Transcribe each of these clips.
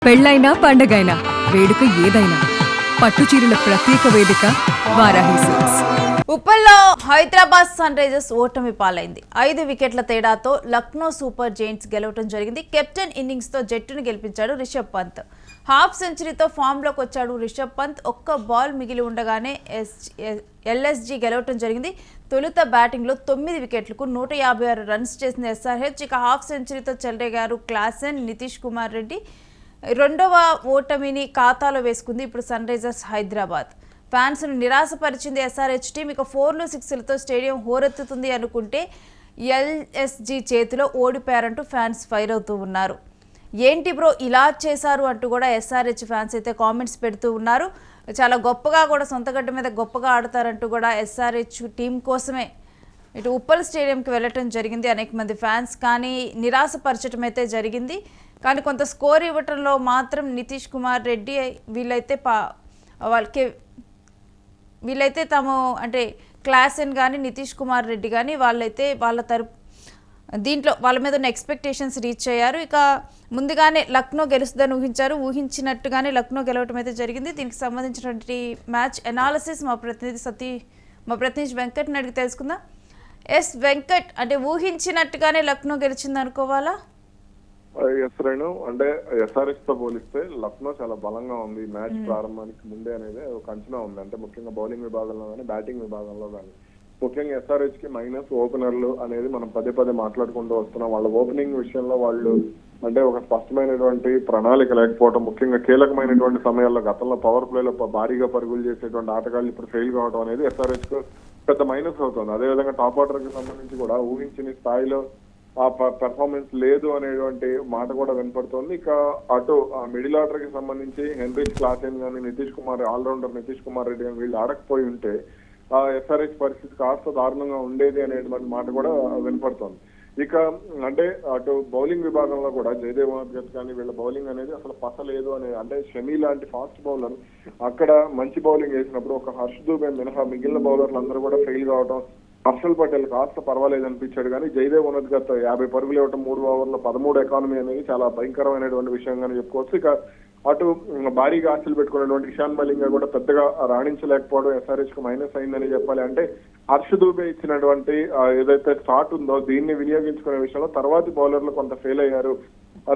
పెళ్ళైనా పండగైనా వేడుక ఏదైనా పట్టుచీరల ప్రత్యేక వేదిక వారాహి సిల్క్స్. ఉప్పల్లో హైదరాబాద్ సన్ రైజర్స్ ఓటమి పాలైంది. 5 వికెట్ల తేడాతో లక్నో సూపర్ జైంట్స్ గెలవడం జరిగింది. కెప్టెన్ ఇన్నింగ్స్ తో జట్టును గెలిపించాడు రిషబ్ పంత్. హాఫ్ సెంచరీతో ఫామ్లోకి వచ్చాడు రిషబ్ పంత్. ఒక్క బాల్ మిగిలి ఉండగానే ఎల్ఎస్జీ గెలవడం జరిగింది. తొలుత బ్యాటింగ్లో 9 వికెట్లకు 156 రన్స్ చేసిన ఎస్ఆర్హెచ్. ఇక హాఫ్ సెంచరీతో చెలరేగారు క్లాసెన్, నితీష్ కుమార్ రెడ్డి. రెండవ ఓటమిని ఖాతాలో వేసుకుంది ఇప్పుడు సన్ రైజర్స్ హైదరాబాద్. ఫ్యాన్స్ను నిరాశపరిచింది ఎస్ఆర్హెచ్ టీం. ఇక 4లు 6లతో స్టేడియం హోరెత్తుతుంది అనుకుంటే ఎల్ఎస్జీ చేతిలో ఓడిపోయారంటూ ఫ్యాన్స్ ఫైర్ అవుతూ ఉన్నారు. ఏంటి బ్రో ఇలా చేశారు అంటూ కూడా ఎస్ఆర్హెచ్ ఫ్యాన్స్ అయితే కామెంట్స్ పెడుతూ ఉన్నారు. చాలా గొప్పగా కూడా సొంతగడ్డ మీద గొప్పగా ఆడతారంటూ కూడా ఎస్ఆర్హెచ్ టీం కోసమే ఇటు ఉప్పల్ స్టేడియంకి వెళ్ళటం జరిగింది. అనేక మంది ఫ్యాన్స్ కానీ నిరాశపరచడం అయితే జరిగింది. కానీ కొంత స్కోర్ ఇవ్వటంలో మాత్రం నితీష్ కుమార్ రెడ్డి వీళ్ళైతే తాము అంటే క్లాసెన్ కానీ నితీష్ కుమార్ రెడ్డి కానీ వాళ్ళైతే దీంట్లో వాళ్ళ మీద ఉన్న ఎక్స్పెక్టేషన్స్ రీచ్ అయ్యారు. ఇక ముందుగానే లక్నో గెలుస్తుందని ఊహించినట్టుగానే లక్నో గెలవటం అయితే జరిగింది. దీనికి సంబంధించినటువంటి మ్యాచ్ ఎనాలిసిస్ మా ప్రతినిధి వెంకట్ని అడిగి తెలుసుకుందాం. ఎస్ వెంకట్, అంటే ఊహించినట్టుగానే లక్నో గెలిచింది అనుకోవాలా? ఎస్ రేణు, అంటే ఎస్ఆర్హెచ్ తో పోలిస్తే లక్నో చాలా బలంగా ఉంది మ్యాచ్ ప్రారంభానికి ముందే అనేది ఒక అంచనా ఉంది. అంటే ముఖ్యంగా బౌలింగ్ విభాగంలో కానీ బ్యాటింగ్ విభాగంలో కానీ ముఖ్యంగా ఎస్ఆర్హెచ్ కి మైనస్ ఓపెనర్లు అనేది మనం పదే మాట్లాడుకుంటూ వస్తున్నాం. వాళ్ళ ఓపెనింగ్ విషయంలో వాళ్ళు అంటే ఒక స్పష్టమైనటువంటి ప్రణాళిక లేకపోవడం, ముఖ్యంగా కీలకమైనటువంటి సమయాల్లో గతంలో పవర్ ప్లేలో భారీగా పరుగులు చేసేటువంటి ఆటగాళ్ళు ఇప్పుడు ఫెయిల్ కావడం అనేది ఎస్ఆర్హెచ్ కు పెద్ద మైనస్ అవుతుంది. అదేవిధంగా టాప్ ఆర్డర్ కి సంబంధించి కూడా ఊహించిన స్థాయిలో ఆ పెర్ఫార్మెన్స్ లేదు అనేటువంటి మాట కూడా వినపడుతోంది. ఇక అటు మిడిల్ ఆర్డర్ కి సంబంధించి హెన్రిచ్ క్లాసెన్ కానీ నితీష్ కుమార్ ఆల్రౌండర్ నితీష్ కుమార్ రెడ్డి కానీ వీళ్ళు ఆడకపోయి ఉంటే ఎస్ఆర్హెచ్ పరిస్థితి కాస్త దారుణంగా ఉండేది అనేటువంటి మాట కూడా వినపడుతోంది. ఇక అంటే అటు బౌలింగ్ విభాగంలో కూడా జయదేవ్ ఉనద్గత్ కానీ వీళ్ళ బౌలింగ్ అనేది అసలు పసలేదు అనే, అంటే షమీ లాంటి ఫాస్ట్ బౌలర్ అక్కడ మంచి బౌలింగ్ వేసినప్పుడు ఒక హర్ష్ దూబే మినహా మిగిలిన బౌలర్లు అందరూ కూడా ఫెయిల్ కావడం, హర్షల్ పటేల్ కాస్త పర్వాలేదు అనిపించాడు. కానీ జయదేవ్ ఉనద్గత్ 50 పరుగులు ఇవ్వటం 3 ఓవర్లో 13 ఎకానమీ అనేది చాలా భయంకరమైనటువంటి విషయంగానే చెప్పుకోవచ్చు. ఇక అటు భారీగా ఆశలు పెట్టుకున్నటువంటి ఇషాన్ మలింగా కూడా పెద్దగా రాణించలేకపోవడం ఎస్ఆర్హెచ్ కు మైనస్ అయిందని చెప్పాలి. అంటే హర్ష్ దూబే ఇచ్చినటువంటి ఏదైతే స్టార్ట్ ఉందో దీన్ని వినియోగించుకునే విషయంలో తర్వాతి బౌలర్లు కొంత ఫెయిల్ అయ్యారు.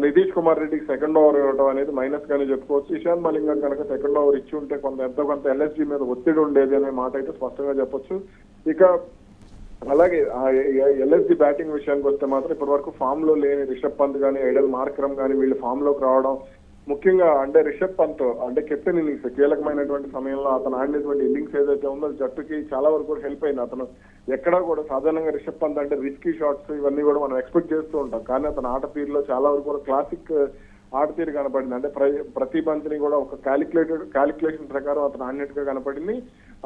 నితీష్ కుమార్ రెడ్డికి సెకండ్ ఓవర్ ఇవ్వడం అనేది మైనస్ గానే చెప్పుకోవచ్చు. ఇషాన్ మలింగా కనుక సెకండ్ ఓవర్ ఇచ్చి ఉంటే ఎంతో కొంత ఎల్ఎస్జీ మీద ఒత్తిడి ఉండేది అనే మాట అయితే స్పష్టంగా చెప్పొచ్చు. ఇక అలాగే ఎల్ఎస్జీ బ్యాటింగ్ విషయానికి వస్తే మాత్రం ఇప్పటి వరకు ఫామ్ లో లేని రిషబ్ పంత్ కానీ ఐడల్ మార్క్రమ్ కానీ వీళ్ళు ఫామ్ లోకి రావడం, ముఖ్యంగా అంటే రిషబ్ పంత్ అంటే కెప్టెన్ ఇన్నింగ్స్ కీలకమైనటువంటి సమయంలో అతను ఆడినటువంటి ఇన్నింగ్స్ ఏదైతే ఉందో జట్టుకి చాలా వరకు కూడా హెల్ప్ అయింది. అతను ఎక్కడా కూడా సాధారణంగా రిషబ్ పంత్ అంటే రిస్కీ షాట్స్ ఇవన్నీ కూడా మనం ఎక్స్పెక్ట్ చేస్తూ ఉంటాం. కానీ అతను ఆట తీరులో చాలా వరకు కూడా క్లాసిక్ ఆట తీరు కనపడింది. అంటే ప్రతి బంతిని కూడా ఒక క్యాలిక్యులేషన్ ప్రకారం అతను ఆడినట్టుగా కనపడింది.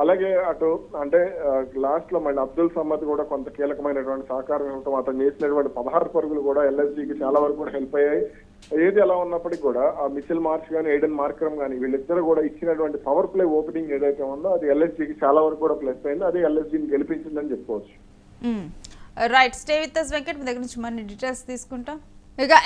అలాగే అటు అంటే లాస్ట్ లో మళ్ళీ అబ్దుల్ సమద్ కూడా కొంత కీలకమైనటువంటి సహకారం ఇవ్వడం, అతను చేసినటువంటి 16 పరుగులు కూడా ఎల్ఎస్జీకి చాలా వరకు కూడా హెల్ప్ అయ్యాయి. ఏది ఎలా ఉన్నప్పటికీ కూడా ఆ మిచెల్ మార్ష్ కానీ ఐడెన్ మార్క్రమ్ కానీ వీళ్ళిద్దరు కూడా ఇచ్చినటువంటి పవర్ ప్లే ఓపెనింగ్ ఏదైతే ఉందో అది ఎల్ఎస్జీకి చాలా వరకు కూడా ప్లస్ అయింది. అది ఎల్ఎస్జీని గెలిపించిందని చెప్పుకోవచ్చు. Right, stay with us Venkat. మీ దగ్గర నుంచి మరిన్ని డీటెయిల్స్ తీసుకుంటాం. ఇక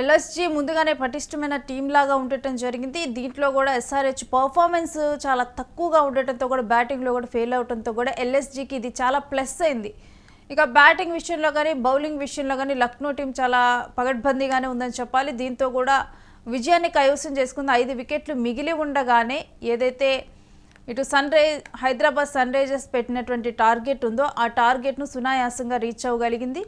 ఎల్ఎస్జీ ముందుగానే పటిష్టమైన టీం లాగా ఉండటం జరిగింది. దీంట్లో కూడా ఎస్ఆర్హెచ్ పర్ఫార్మెన్స్ చాలా తక్కువగా ఉండటంతో కూడా బ్యాటింగ్లో కూడా ఫెయిల్ అవడంతో కూడా ఎల్ఎస్జీకి ఇది చాలా ప్లస్ అయింది. ఇక బ్యాటింగ్ విషయంలో కానీ బౌలింగ్ విషయంలో కానీ లక్నో టీం చాలా పగడ్బందీగానే ఉందని చెప్పాలి. దీంతో కూడా విజయాన్ని కైవసం చేసుకుంది. 5 వికెట్లు మిగిలి ఉండగానే ఏదైతే ఇటు హైదరాబాద్ సన్ రైజర్స్ పెట్టినటువంటి టార్గెట్ ఉందో ఆ టార్గెట్ను సునాయాసంగా రీచ్ అవ్వగలిగింది.